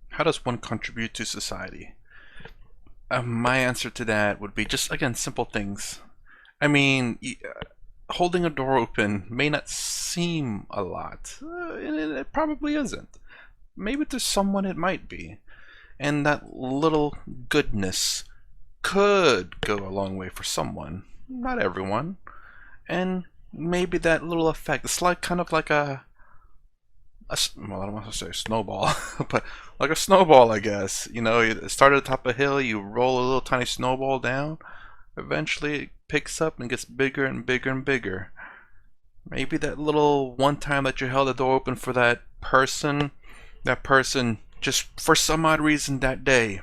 A: How does one contribute to society? My answer to that would be just, again, simple things. I mean, holding a door open may not seem a lot, and it probably isn't. Maybe to someone it might be. And that little goodness could go a long way for someone, not everyone. And maybe that little effect, it's like kind of like well, I don't want to say snowball, but like a snowball, I guess. You know, you start at the top of a hill, you roll a little tiny snowball down, eventually it picks up and gets bigger and bigger and bigger. Maybe that little one time that you held the door open for that person just for some odd reason that day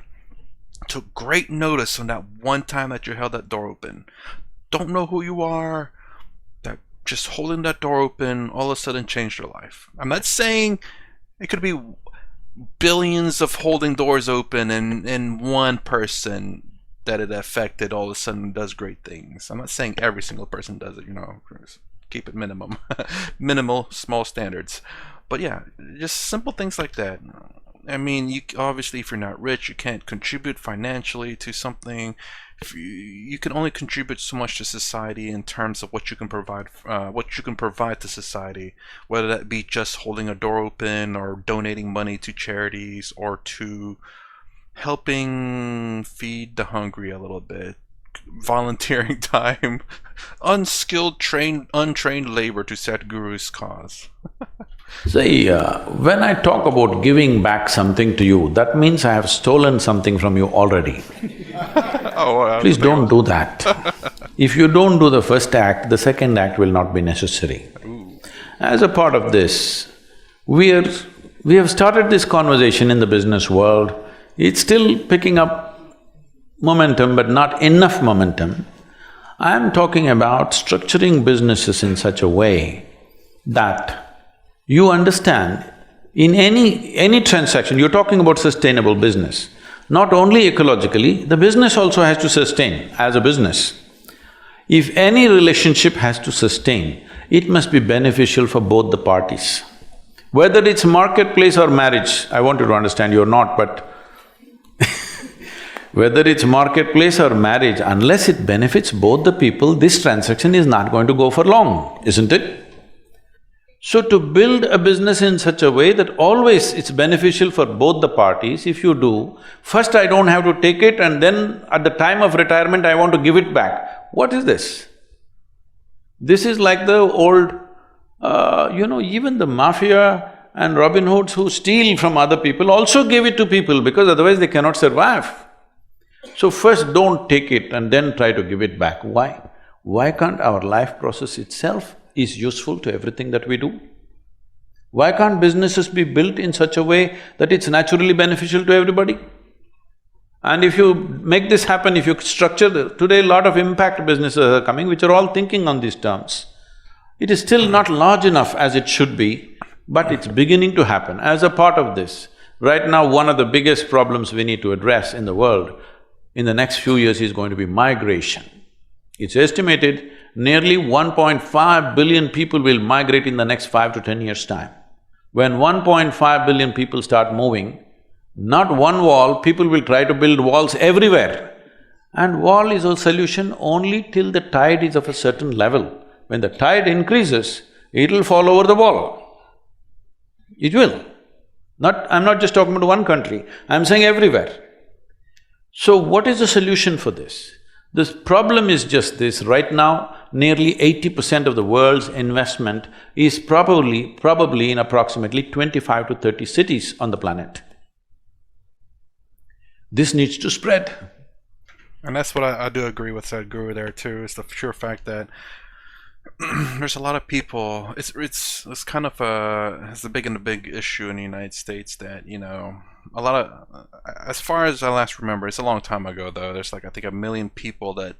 A: took great notice on that one time that you held that door open. Don't know who you are, that just holding that door open all of a sudden changed their life. I'm not saying it could be billions of holding doors open and one person that it affected all of a sudden does great things. I'm not saying every single person does it, you know, keep it minimum, minimal, small standards. But yeah, just simple things like that. I mean, obviously, if you're not rich, you can't contribute financially to something. You can only contribute so much to society in terms of what you can provide to society, whether that be just holding a door open or donating money to charities or to helping feed the hungry a little bit, volunteering time, unskilled, untrained labor to Sadhguru's cause.
C: See, when I talk about giving back something to you, that means I have stolen something from you already. Please don't do that. If you don't do the first act, the second act will not be necessary. As a part of this, we have started this conversation in the business world. It's still picking up momentum, but not enough momentum. I'm talking about structuring businesses in such a way that you understand, in any transaction, you're talking about sustainable business. Not only ecologically, the business also has to sustain as a business. If any relationship has to sustain, it must be beneficial for both the parties. Whether it's marketplace or marriage, I want you to understand, you're not, but whether it's marketplace or marriage, unless it benefits both the people, this transaction is not going to go for long, isn't it? So to build a business in such a way that always it's beneficial for both the parties, if you do, first I don't have to take it and then at the time of retirement I want to give it back. What is this? This is like the old, even the mafia and Robin Hoods who steal from other people also give it to people because otherwise they cannot survive. So first don't take it and then try to give it back. Why? Why can't our life process itself is useful to everything that we do? Why can't businesses be built in such a way that it's naturally beneficial to everybody? And if you make this happen, if you structure today a lot of impact businesses are coming which are all thinking on these terms. It is still not large enough as it should be, but it's beginning to happen. As a part of this, right now one of the biggest problems we need to address in the world in the next few years is going to be migration. It's estimated nearly 1.5 billion people will migrate in the next 5 to 10 years' time. When 1.5 billion people start moving, not one wall, people will try to build walls everywhere. And wall is a solution only till the tide is of a certain level. When the tide increases, it'll fall over the wall. It will. I'm not just talking about one country, I'm saying everywhere. So what is the solution for this? The problem is just this, right now, nearly 80% of the world's investment is probably in approximately 25 to 30 cities on the planet. This needs to spread.
A: And that's what I do agree with Sadhguru there too, is the sheer fact that there's a lot of people, it's kind of it's a big issue in the United States that, you know, a lot of, as far as I last remember, it's a long time ago though, there's like I think 1 million people that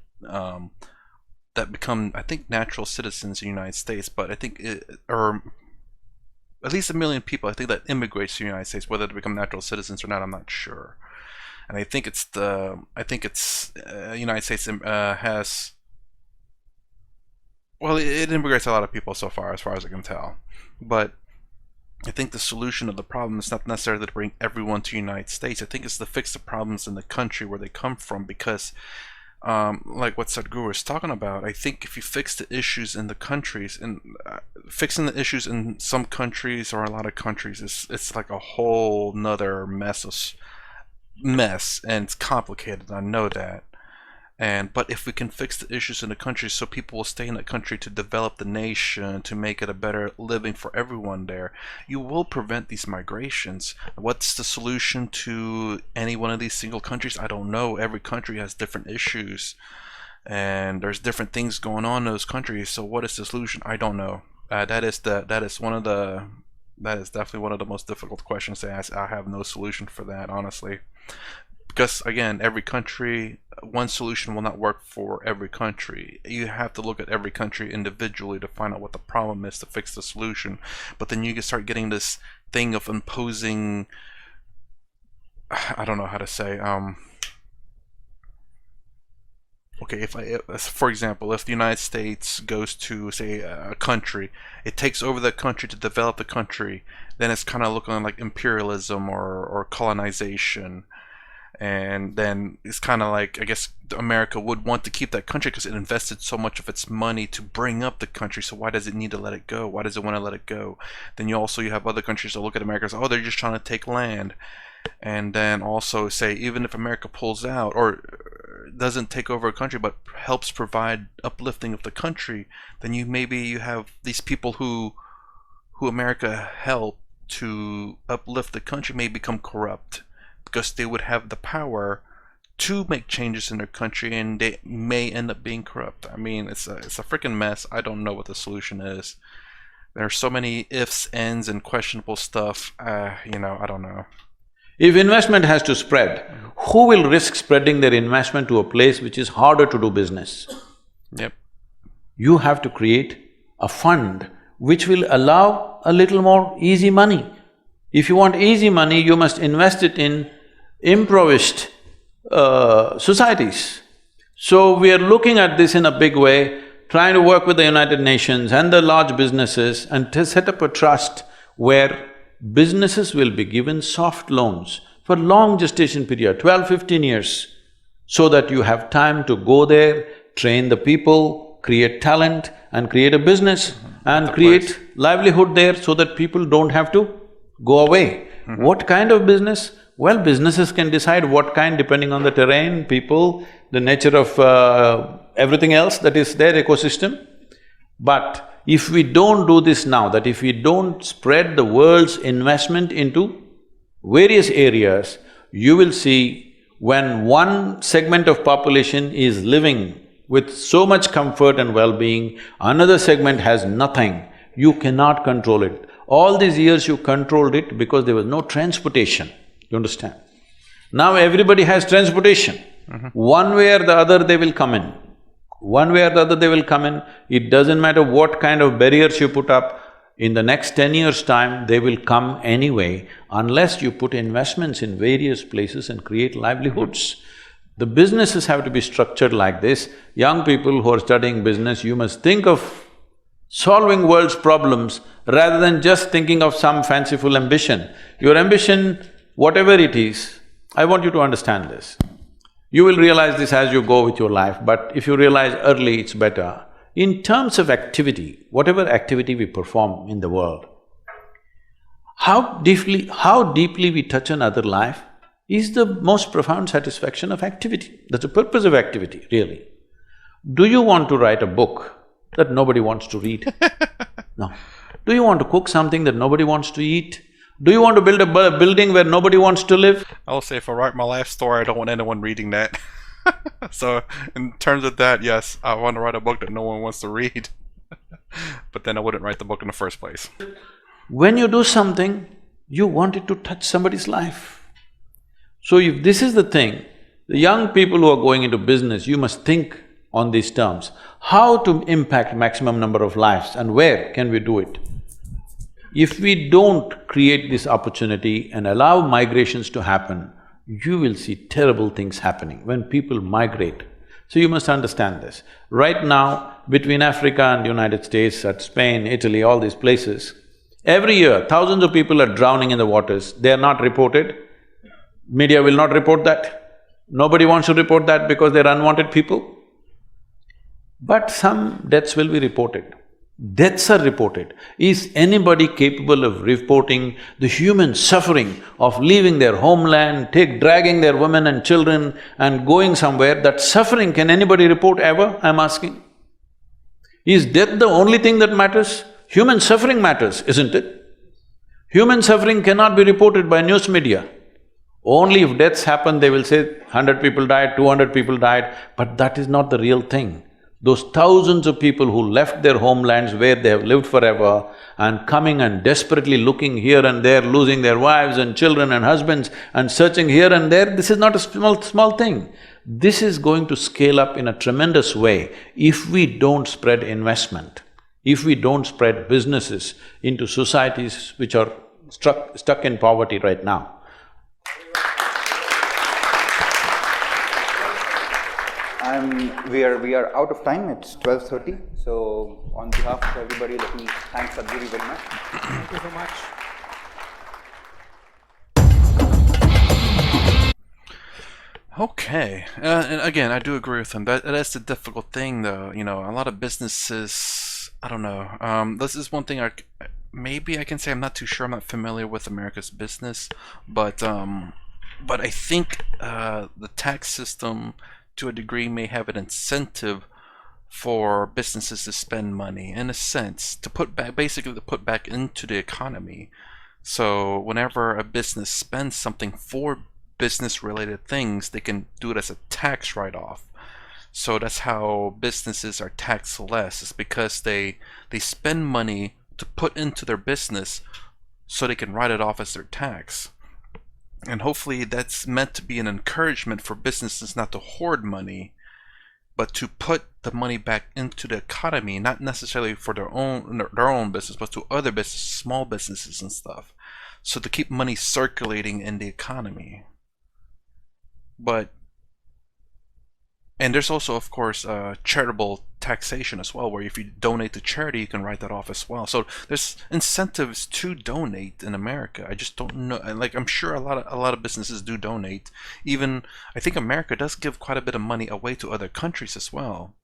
A: that become, I think, natural citizens in the United States, but I think or at least 1 million people, I think, that immigrates to the United States, whether they become natural citizens or not, I'm not sure. And I think it's United States has, well, it immigrates a lot of people so far as I can tell. But I think the solution of the problem is not necessarily to bring everyone to the United States. I think it's to fix the problems in the country where they come from, because like what Sadhguru is talking about, I think if you fix the issues in the countries, and fixing the issues in some countries or a lot of countries, it's like a whole nother mess, and it's complicated, I know that. But if we can fix the issues in the country so people will stay in the country to develop the nation, to make it a better living for everyone there, you will prevent these migrations. What's the solution to any one of these single countries? I don't know. Every country has different issues and there's different things going on in those countries. So what is the solution? I don't know. That is definitely one of the most difficult questions to ask. I have no solution for that, honestly. Because again, every country, one solution will not work for every country. You have to look at every country individually to find out what the problem is to fix the solution. But then you can start getting this thing of imposing, I don't know how to say, okay, for example, if the United States goes to, say, a country, it takes over the country to develop the country, then it's kind of looking like imperialism or colonization. And then it's kind of like, I guess America would want to keep that country because it invested so much of its money to bring up the country, so why does it need to let it go? Why does it want to let it go? Then you have other countries that look at America and say, oh, they're just trying to take land. And then also say, even if America pulls out or doesn't take over a country but helps provide uplifting of the country, then you have these people who America helped to uplift the country may become corrupt, because they would have the power to make changes in their country, and they may end up being corrupt. I mean, it's a freaking mess. I don't know what the solution is. There are so many ifs, ends, and questionable stuff. You know, I don't know.
C: If investment has to spread, who will risk spreading their investment to a place which is harder to do business?
A: Yep.
C: You have to create a fund which will allow a little more easy money. If you want easy money, you must invest it in impoverished societies. So we are looking at this in a big way, trying to work with the United Nations and the large businesses and to set up a trust where businesses will be given soft loans for long gestation period, 12, 15 years, so that you have time to go there, train the people, create talent and create a business and create livelihood there so that people don't have to go away. What kind of business? Well, businesses can decide what kind depending on the terrain, people, the nature of everything else that is their ecosystem. But if we don't do this now, that if we don't spread the world's investment into various areas, you will see when one segment of population is living with so much comfort and well-being, another segment has nothing, you cannot control it. All these years you controlled it because there was no transportation, you understand? Now everybody has transportation. One way or the other they will come in. One way or the other they will come in. It doesn't matter what kind of barriers you put up, in the next 10 years' time, they will come anyway, unless you put investments in various places and create livelihoods. The businesses have to be structured like this. Young people who are studying business, you must think of solving world's problems rather than just thinking of some fanciful ambition. Your ambition, whatever it is, I want you to understand this. You will realize this as you go with your life, but if you realize early, it's better. In terms of activity, whatever activity we perform in the world, how deeply we touch another life is the most profound satisfaction of activity. That's the purpose of activity, really. Do you want to write a book that nobody wants to read? No. Do you want to cook something that nobody wants to eat? Do you want to build a building where nobody wants to live?
A: I'll say if I write my life story, I don't want anyone reading that. So, in terms of that, yes, I want to write a book that no one wants to read. But then I wouldn't write the book in the first place.
C: When you do something, you want it to touch somebody's life. So if this is the thing, the young people who are going into business, you must think on these terms. How to impact maximum number of lives and where can we do it? If we don't create this opportunity and allow migrations to happen, you will see terrible things happening when people migrate. So you must understand this. Right now, between Africa and the United States, at Spain, Italy, all these places, every year, thousands of people are drowning in the waters. They are not reported. Media will not report that. Nobody wants to report that because they're unwanted people. But some deaths will be reported. Deaths are reported. Is anybody capable of reporting the human suffering of leaving their homeland, dragging their women and children and going somewhere? That suffering, can anybody report ever, I'm asking? Is death the only thing that matters? Human suffering matters, isn't it? Human suffering cannot be reported by news media. Only if deaths happen, they will say 100 people died, 200 people died, but that is not the real thing. Those thousands of people who left their homelands where they have lived forever and coming and desperately looking here and there, losing their wives and children and husbands and searching here and there, this is not a small thing. This is going to scale up in a tremendous way if we don't spread investment, if we don't spread businesses into societies which are stuck in poverty right now.
D: We are out of time, it's 12:30. So on behalf of everybody, let me thank Sadhguru very much.
H: Thank you so much.
A: Okay, and again, I do agree with him. That's the difficult thing, though. You know, a lot of businesses, I don't know. This is one thing maybe I can say I'm not too sure. I'm not familiar with America's business, but I think the tax system, to a degree, may have an incentive for businesses to spend money, in a sense, to put back, basically to put back into the economy. So whenever a business spends something for business-related things, they can do it as a tax write-off. So that's how businesses are taxed less. It's because they spend money to put into their business so they can write it off as their tax. And hopefully that's meant to be an encouragement for businesses not to hoard money, but to put the money back into the economy, not necessarily for their own business, but to other businesses, small businesses and stuff. So to keep money circulating in the economy. And there's also, of course, charitable taxation as well, where if you donate to charity, you can write that off as well. So there's incentives to donate in America. I just don't know. Like, I'm sure a lot of businesses do donate. Even I think America does give quite a bit of money away to other countries as well.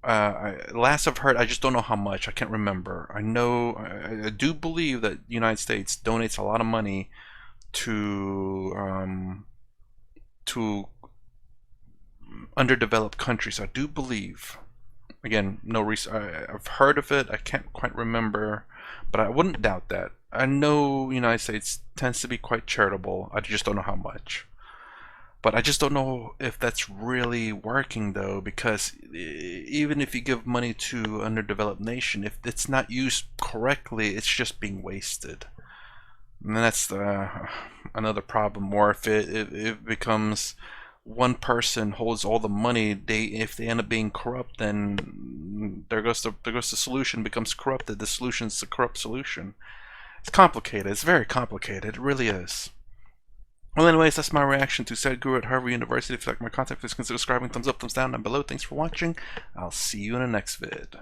A: Last I've heard, I just don't know how much. I can't remember. I know I do believe that the United States donates a lot of money to underdeveloped countries. I do believe. Again, no research. I've heard of it. I can't quite remember, but I wouldn't doubt that. I know the United States tends to be quite charitable. I just don't know how much. But I just don't know if that's really working, though, because even if you give money to underdeveloped nation, if it's not used correctly, it's just being wasted. And that's another problem. Or if it becomes one person holds all the money, if they end up being corrupt, then there goes the solution becomes corrupted. The solution's the corrupt solution. It's complicated. It's very complicated. It really is. Well, anyways, that's my reaction to Sadhguru at Harvard University. If you like my content, please consider subscribing. Thumbs up, thumbs down, and below. Thanks for watching. I'll see you in the next vid.